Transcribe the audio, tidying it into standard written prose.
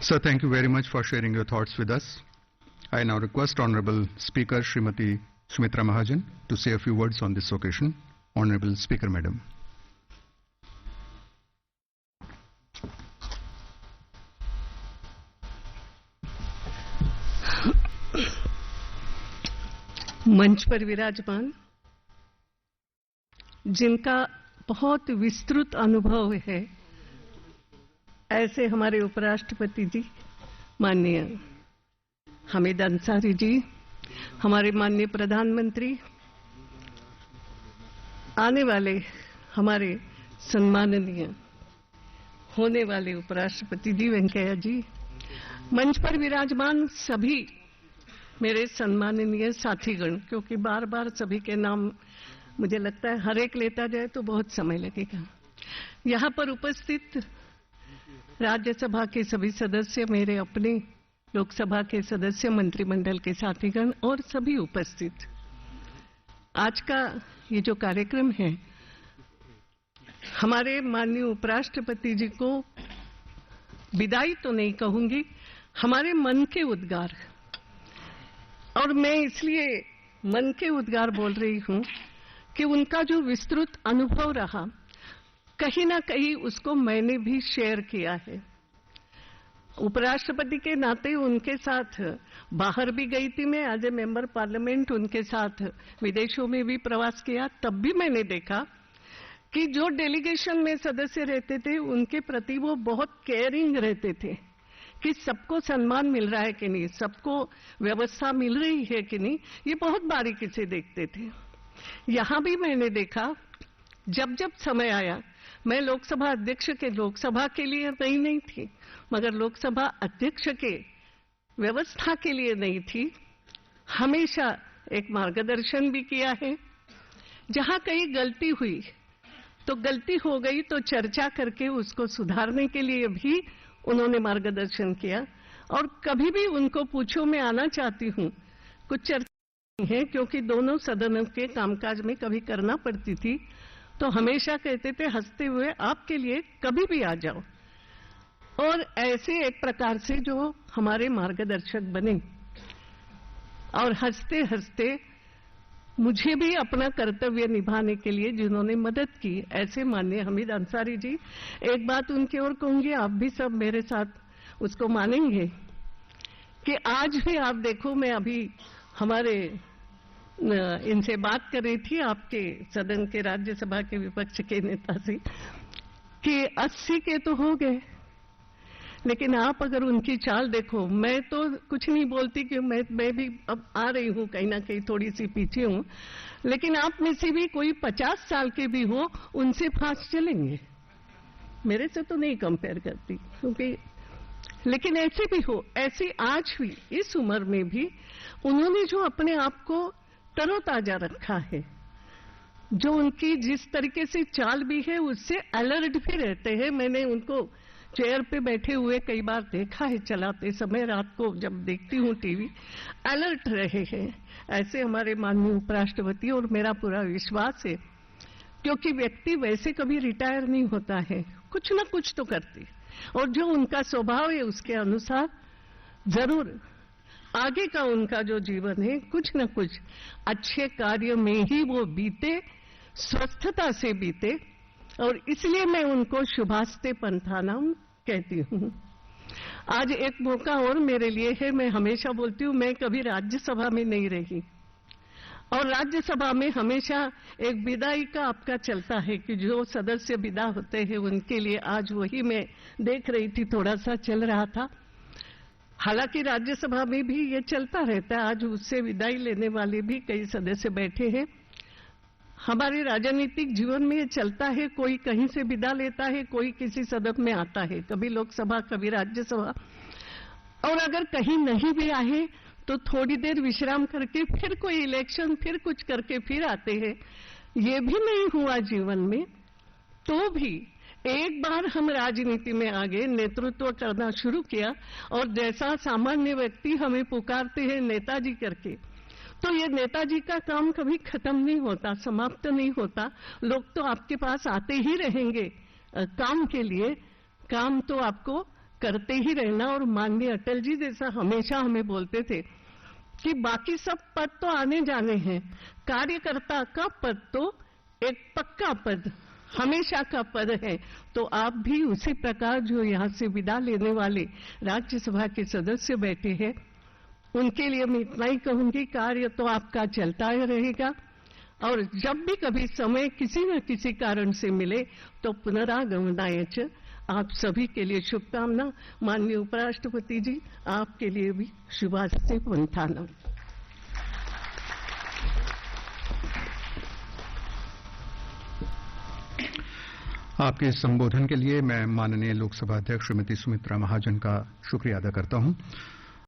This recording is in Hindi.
Sir, thank you very much for sharing your thoughts with us. I now request Honorable Speaker Srimati Sumitra Mahajan to say a few words on this occasion. Honorable Speaker, Madam. मंच पर विराजमान जिनका बहुत विस्तृत अनुभव है, ऐसे हमारे उपराष्ट्रपति जी माननीय हामिद अंसारी जी, हमारे माननीय प्रधानमंत्री, आने वाले हमारे सम्माननीय होने वाले उपराष्ट्रपति जी वेंकैया जी, मंच पर विराजमान सभी मेरे सम्माननीय साथीगण, क्योंकि बार बार सभी के नाम मुझे लगता है हर एक लेता जाए तो बहुत समय लगेगा। यहाँ पर उपस्थित राज्यसभा के सभी सदस्य, मेरे अपने लोकसभा के सदस्य, मंत्रिमंडल के साथीगण और सभी उपस्थित, आज का ये जो कार्यक्रम है, हमारे माननीय उपराष्ट्रपति जी को विदाई तो नहीं कहूंगी, हमारे मन के उद्गार, और मैं इसलिए मन के उद्गार बोल रही हूं कि उनका जो विस्तृत अनुभव रहा, कहीं ना कहीं उसको मैंने भी शेयर किया है। उपराष्ट्रपति के नाते उनके साथ बाहर भी गई थी मैं, एज ए मेंबर पार्लियामेंट उनके साथ विदेशों में भी प्रवास किया। तब भी मैंने देखा कि जो डेलीगेशन में सदस्य रहते थे उनके प्रति वो बहुत केयरिंग रहते थे कि सबको सम्मान मिल रहा है कि नहीं, सबको व्यवस्था मिल रही है कि नहीं, ये बहुत बारीकी से देखते थे। यहाँ भी मैंने देखा, जब जब समय आया, मैं लोकसभा अध्यक्ष के लोकसभा के लिए नहीं थी, मगर लोकसभा अध्यक्ष के व्यवस्था के लिए नहीं थी, हमेशा एक मार्गदर्शन भी किया है। जहाँ कहीं गलती हुई तो गलती हो गई तो चर्चा करके उसको सुधारने के लिए भी उन्होंने मार्गदर्शन किया। और कभी भी उनको पूछो, मैं आना चाहती हूँ, कुछ चर्चा नहीं है क्योंकि दोनों सदनों के कामकाज में कभी करना पड़ती थी, तो हमेशा कहते थे हंसते हुए, आपके लिए कभी भी आ जाओ। और ऐसे एक प्रकार से जो हमारे मार्गदर्शक बने और हंसते हंसते मुझे भी अपना कर्तव्य निभाने के लिए जिन्होंने मदद की, ऐसे माननीय हामिद अंसारी जी। एक बात उनकी ओर कहूंगी, आप भी सब मेरे साथ उसको मानेंगे कि आज भी आप देखो, मैं अभी हमारे इनसे बात कर रही थी, आपके सदन के राज्यसभा के विपक्ष के नेता से, कि 80 के तो हो गए, लेकिन आप अगर उनकी चाल देखो, मैं तो कुछ नहीं बोलती कि मैं भी अब आ रही हूं, कहीं ना कहीं थोड़ी सी पीछे हूं, लेकिन आप में से भी कोई 50 साल के भी हो, उनसे फास्ट चलेंगे। मेरे से तो नहीं कंपेयर करती, क्योंकि लेकिन ऐसे भी हो, ऐसे आज भी इस उम्र में भी उन्होंने जो अपने आप को तरोताजा रखा है, जो उनकी जिस तरीके से चाल भी है, उससे अलर्ट भी रहते हैं। मैंने उनको चेयर पे बैठे हुए कई बार देखा है, चलाते समय, रात को जब देखती हूँ टीवी, अलर्ट रहे हैं। ऐसे हमारे माननीय उपराष्ट्रपति, और मेरा पूरा विश्वास है, क्योंकि व्यक्ति वैसे कभी रिटायर नहीं होता है, कुछ ना कुछ तो करती, और जो उनका स्वभाव है उसके अनुसार जरूर आगे का उनका जो जीवन है, कुछ न कुछ अच्छे कार्य में ही वो बीते, स्वस्थता से बीते, और इसलिए मैं उनको शुभास्ते पंथानाम कहती हूँ। आज एक मौका और मेरे लिए है, मैं हमेशा बोलती हूँ, मैं कभी राज्यसभा में नहीं रही, और राज्यसभा में हमेशा एक विदाई का आपका चलता है कि जो सदस्य विदा होते हैं उनके लिए, आज वही मैं देख रही थी, थोड़ा सा चल रहा था। हालांकि राज्यसभा में भी ये चलता रहता है, आज उससे विदाई लेने वाले भी कई सदस्य बैठे हैं। हमारे राजनीतिक जीवन में ये चलता है, कोई कहीं से विदा लेता है, कोई किसी सदन में आता है, कभी लोकसभा कभी राज्यसभा, और अगर कहीं नहीं भी आए तो थोड़ी देर विश्राम करके फिर कोई इलेक्शन, फिर कुछ करके फिर आते हैं। ये भी नहीं हुआ जीवन में, तो भी एक बार हम राजनीति में आ गए, नेतृत्व करना शुरू किया, और जैसा सामान्य व्यक्ति हमें पुकारते हैं नेताजी करके, तो ये नेताजी का काम कभी खत्म नहीं होता, समाप्त नहीं होता। लोग तो आपके पास आते ही रहेंगे काम के लिए, काम तो आपको करते ही रहना। और माननीय अटल जी जैसा हमेशा हमें बोलते थे कि बाकी सब पद तो आने जाने हैं, कार्यकर्ता का पद तो एक पक्का पद, हमेशा का पद है। तो आप भी उसी प्रकार जो यहाँ से विदा लेने वाले राज्यसभा के सदस्य बैठे हैं, उनके लिए मैं इतना ही कहूंगी, कार्य तो आपका चलता ही रहेगा। और जब भी कभी समय किसी न किसी कारण से मिले तो पुनरागमनाय च। आप सभी के लिए शुभकामना। माननीय उपराष्ट्रपति जी, आपके लिए भी शुभास्ते पंथानम। आपके संबोधन के लिए मैं माननीय लोकसभा अध्यक्ष श्रीमती सुमित्रा महाजन का शुक्रिया अदा करता हूं।